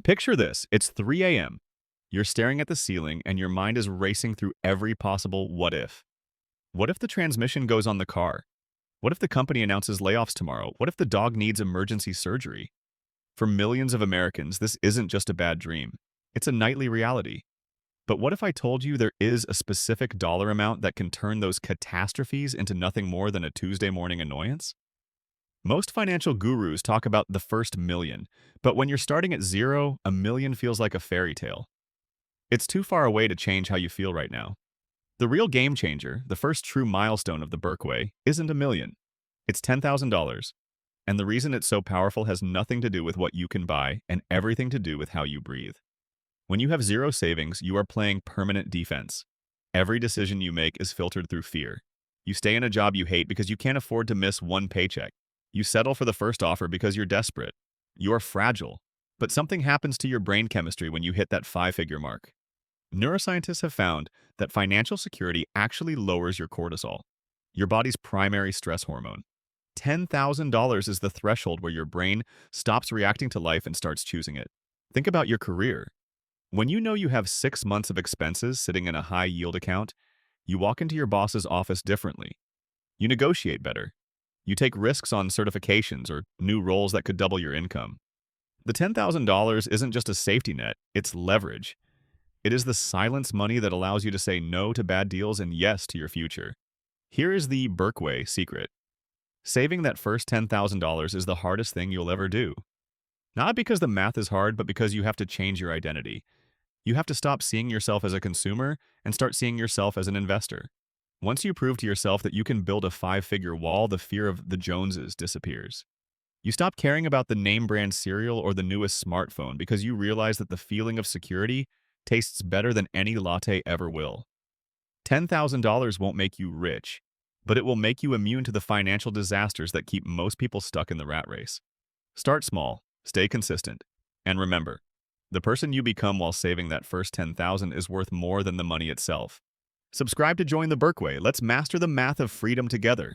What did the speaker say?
Picture this. It's 3 a.m. You're staring at the ceiling and your mind is racing through every possible what if. What if the transmission goes on the car? What if the company announces layoffs tomorrow? What if the dog needs emergency surgery? For millions of Americans, this isn't just a bad dream. It's a nightly reality. But what if I told you there is a specific dollar amount that can turn those catastrophes into nothing more than a Tuesday morning annoyance? Most financial gurus talk about the first million, but when you're starting at zero, a million feels like a fairy tale. It's too far away to change how you feel right now. The real game changer, the first true milestone of the BerkWay, isn't a million. It's $10,000. And the reason it's so powerful has nothing to do with what you can buy and everything to do with how you breathe. When you have zero savings, you are playing permanent defense. Every decision you make is filtered through fear. You stay in a job you hate because you can't afford to miss one paycheck. You settle for the first offer because you're desperate. You are fragile. But something happens to your brain chemistry when you hit that five-figure mark. Neuroscientists have found that financial security actually lowers your cortisol, your body's primary stress hormone. $10,000 is the threshold where your brain stops reacting to life and starts choosing it. Think about your career. When you know you have 6 months of expenses sitting in a high-yield account, you walk into your boss's office differently. You negotiate better. You take risks on certifications or new roles that could double your income. The $10,000 isn't just a safety net, it's leverage. It is the silence money that allows you to say no to bad deals and yes to your future. Here is the BerkWay secret. Saving that first $10,000 is the hardest thing you'll ever do. Not because the math is hard, but because you have to change your identity. You have to stop seeing yourself as a consumer and start seeing yourself as an investor. Once you prove to yourself that you can build a five-figure wall, the fear of the Joneses disappears. You stop caring about the name brand cereal or the newest smartphone because you realize that the feeling of security tastes better than any latte ever will. $10,000 won't make you rich, but it will make you immune to the financial disasters that keep most people stuck in the rat race. Start small, stay consistent, and remember, the person you become while saving that first $10,000 is worth more than the money itself. Subscribe to join the BerkWay. Let's master the math of freedom together.